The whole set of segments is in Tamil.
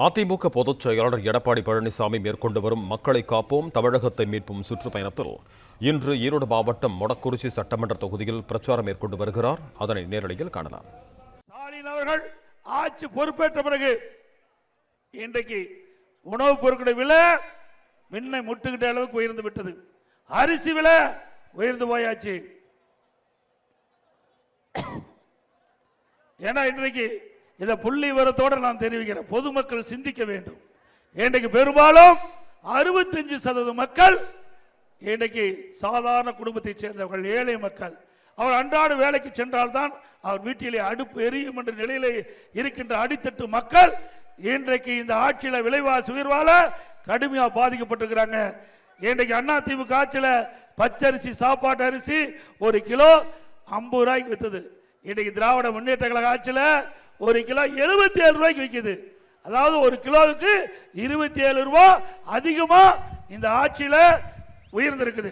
அதிமுக பொதுச் செயலாளர் எடப்பாடி பழனிசாமி மேற்கொண்டு வரும் மக்களை காப்போம் தமிழகத்தை மீட்போம் சுற்றுப்பயணத்தில் இன்று ஈரோடு மாவட்டம் மொடக்குறிச்சி சட்டமன்ற தொகுதியில் பிரச்சாரம் மேற்கொண்டு வருகிறார். அதனை நேரடியில் காணலாம். ஸ்டாலின் அவர்கள் ஆட்சி பொறுப்பேற்ற பிறகு இன்றைக்கு உணவுப் பொருட்களின் விலை மின்னை முட்டுகிட்ட அளவுக்கு உயர்ந்து விட்டது. அரிசி விலை உயர்ந்து போயாச்சு. ஏன்னா இன்றைக்கு இதை புள்ளி விவரத்தோடு நான் தெரிவிக்கிறேன். பொதுமக்கள் சிந்திக்க வேண்டும். இன்றைக்கு பெரும்பாலும் 65% மக்கள் இன்றைக்கு சாதாரண குடும்பத்தை சேர்ந்தவர்கள், ஏழை மக்கள். அவர் அன்றாட வேலைக்கு சென்றால்தான் அவர் வீட்டிலே அடுப்பு எரியும் என்ற நிலையிலே இருக்கின்ற அடித்தட்டு மக்கள் இன்றைக்கு இந்த ஆட்சியில் விலைவாசி உயர்வால கடுமையாக பாதிக்கப்பட்டிருக்கிறாங்க. இன்றைக்கு அதிமுக ஆட்சியில் பச்சரிசி சாப்பாட்டு அரிசி 1 கிலோ 50 ரூபாய்க்கு வித்தது. இன்றைக்கு திராவிட முன்னேற்ற கழக ஆட்சியில் 1 கிலோ 77 ரூபாய்க்கு விற்கிது. அதாவது 1 கிலோவுக்கு 27 ரூபாய் அதிகமா இந்த ஆட்சியில உயர்ந்திருக்குது.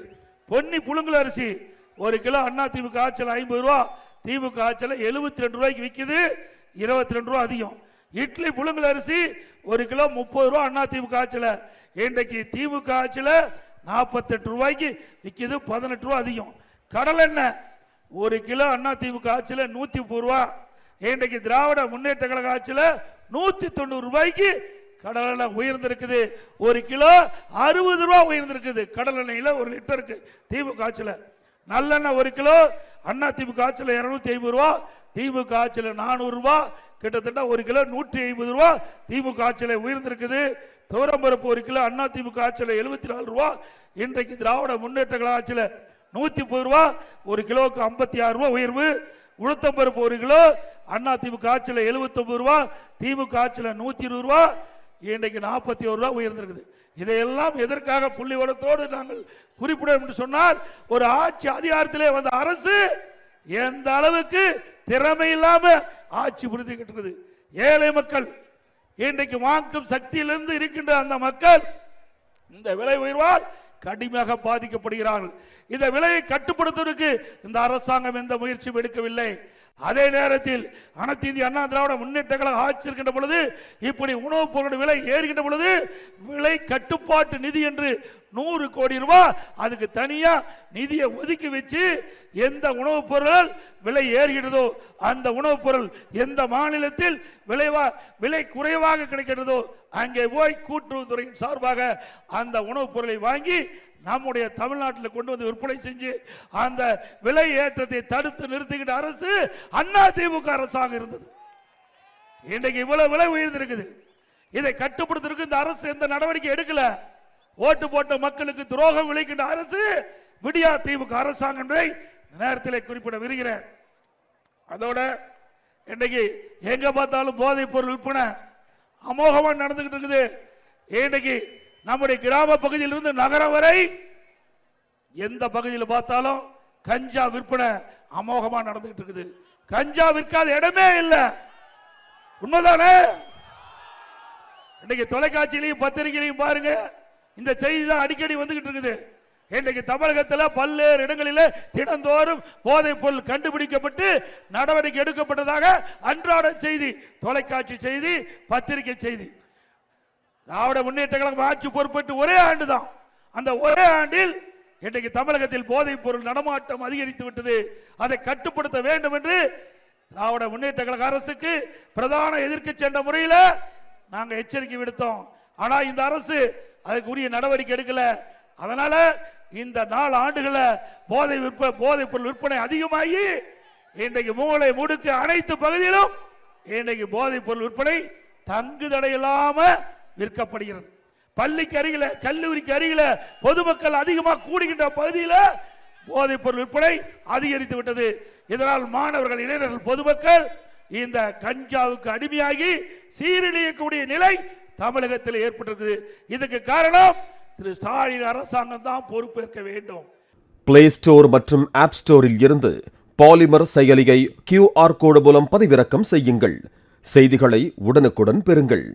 பொன்னி புழுங்கல் அரிசி 1 கிலோ அதிமுக ஆட்சியில் 50 ரூபாய், திமுக ஆட்சியில் 72 ரூபாய்க்கு விற்கிது, 22 ரூபாய் அதிகம். இட்லி புழுங்கல் அரிசி 1 கிலோ 30 ரூபாய் அதிமுக ஆட்சியில், இன்றைக்கு திமுக ஆட்சியில் 48 ரூபாய்க்கு விற்கிது, 18 ரூபாய் அதிகம். கடல் எண்ணெய் 1 கிலோ அதிமுக ஆட்சியில் 130 ரூபாய், இன்றைக்கு திராவிட முன்னேற்ற கழக ஆட்சியில் 190 ரூபாய்க்கு கடல் எண்ணெய் உயர்ந்திருக்குது. 1 கிலோ 60 ரூபாய் உயர்ந்திருக்குது கடல் எண்ணெயில 1 லிட்டருக்கு திமுக ஆட்சியில். நல்லெண்ணெய் 1 கிலோ அதிமுக ஆட்சியில் 250 ரூபாய், திமுக ஆட்சியில் 400 ரூபாய், கிட்டத்தட்ட 1 கிலோ 150 ரூபாய் திமுக ஆட்சியில் உயர்ந்திருக்குது. துவரம்பருப்பு 1 கிலோ அதிமுக ஆட்சியில் 74 ரூபாய், இன்றைக்கு திராவிட முன்னேற்ற கழக ஆட்சியில் 130 ரூபாய், 1 கிலோவுக்கு 56 ரூபாய் உயர்வு. உளுத்தம்பருப்பு 1 கிலோ அதிமுக ஆட்சியில் 79 ரூபாய், திமுக ஆட்சியில் 120 ரூபாய், இன்றைக்கு 41 ரூபாய் உயர்ந்திருக்குது. இதையெல்லாம் எதற்காக புள்ளிவரத்தோடு நாங்கள் குறிப்பிடும் என்று சொன்னால், ஒரு ஆட்சி அதிகாரத்திலே வந்த அரசு எந்த அளவுக்கு திறமை இல்லாம ஆட்சி புரிந்துகிட்டு இருக்குது. ஏழை மக்கள் இன்றைக்கு வாங்கும் சக்தியிலிருந்து இருக்கின்ற அந்த மக்கள் இந்த விலை உயர்வால் கடுமையாக பாதிக்கப்படுகிறார்கள். இந்த விலையை கட்டுப்படுத்துவதற்கு இந்த அரசாங்கம் எந்த முயற்சியும் எடுக்கவில்லை. அதே நேரத்தில் அனைத்து இந்திய அண்ணா திராவிட முன்னேற்ற கழக ஆட்சி இருக்கின்ற பொழுது, இப்படி உணவுப் பொருட்கள் விலை ஏறுகின்ற பொழுது விலை கட்டுப்பாட்டு நிதி என்று 100 கோடி ரூபாய் அதுக்கு தனியா நிதியை ஒதுக்கி வச்சு எந்த உணவுப் பொருள் விலை ஏறுகிறதோ அந்த உணவுப் பொருள் எந்த மாநிலத்தில் விலை குறைவாக கிடைக்கிறதோ அங்கே போய் கூட்டுறவுத்துறையின் சார்பாக அந்த உணவுப் பொருளை வாங்கி நம்முடைய தமிழ்நாட்டில் கொண்டு வந்து விற்பனை செஞ்சு அந்த விலை ஏற்றத்தை தடுத்து நிறுத்துகின்ற அரசு அதிமுக அரசாக இருந்தது. இன்றைக்கு இவ்வளவு விலை உயர்ந்திருக்குது. இதை கட்டுப்படுத்துவதற்கு இந்த அரசு எந்த நடவடிக்கை எடுக்கல. ஓட்டு போட்ட மக்களுக்கு துரோகம் விளைக்கின்ற அரசு விடியா திமுக அரசாங்கம் என்பதை நேரத்தில் குறிப்பிட விரும்புகிறேன். அதோட இன்றைக்கு எங்க பார்த்தாலும் போதைப் பொருள் விற்பனை அமோகமா நடந்துகிட்டு இருக்குது. இன்றைக்கு நம்முடைய கிராம பகுதியில் இருந்து நகரம் வரை எந்த பகுதியில் பார்த்தாலும் கஞ்சா விற்பனை அமோகமா நடந்துகிட்டு இருக்குது. கஞ்சா விற்காத இடமே இல்லை. உண்மைதானே? இன்னைக்கு தொலைக்காட்சியிலையும் பத்திரிகையிலையும் பாருங்க, இந்த செய்தி தான் அடிக்கடி வந்துகிட்டு இருக்குது. இன்றைக்கு தமிழகத்தில் பல்வேறு இடங்களில் தினந்தோறும் போதைப் பொருள் கண்டுபிடிக்கப்பட்டு நடவடிக்கை எடுக்கப்பட்டதாக அன்றாட செய்தி, தொலைக்காட்சி செய்தி, பத்திரிகை செய்தி. திராவிட முன்னேற்ற கழகம் ஆட்சி பொறுப்பேற்று ஒரே ஆண்டு தான். அந்த ஒரே ஆண்டில் இன்றைக்கு தமிழகத்தில் போதைப் பொருள் நடமாட்டம் அதிகரித்து விட்டது. அதை கட்டுப்படுத்த வேண்டும் என்று திராவிட முன்னேற்ற கழக அரசுக்கு பிரதான எதிர்க்கட்சி என்ற முறையில் நாங்கள் எச்சரிக்கை விடுத்தோம். ஆனா இந்த அரசு அதுக்கு உரிய நடவடிக்கை எடுக்கல. அதனால இந்த 4 ஆண்டுகள போதைப் பொருள் விற்பனை அதிகமாகி இன்றைக்கு மூளை முடுக்கு அனைத்து பகுதியிலும் இன்றைக்கு போதைப் பொருள் விற்பனை தங்கு தடையில்லாம விற்கப்படுகிறது. பள்ளிக்கு அருகில, கல்லூரிக்கு அருகில பொதுமக்கள் அதிகமாக கூடுகின்ற பகுதியில் போதைப் பொருள் விற்பனை அதிகரித்து விட்டது. இதனால் மாணவர்கள், இளைஞர்கள், பொதுமக்கள் இந்த கஞ்சாவுக்கு அடிமையாகி சீரழியக்கூடிய நிலை தமிழகத்தில் ஏற்பட்டிருக்கிறது. இதுக்கு காரணம் திரு ஸ்டாலின் அரசாங்கம் தான் பொறுப்பேற்க வேண்டும். பிளே ஸ்டோர் மற்றும் ஆப் ஸ்டோரில் இருந்து பாலிமர் செயலியை QR கோடு மூலம் பதிவிறக்கம் செய்யுங்கள். செய்திகளை உடனுக்குடன் பெறுங்கள்.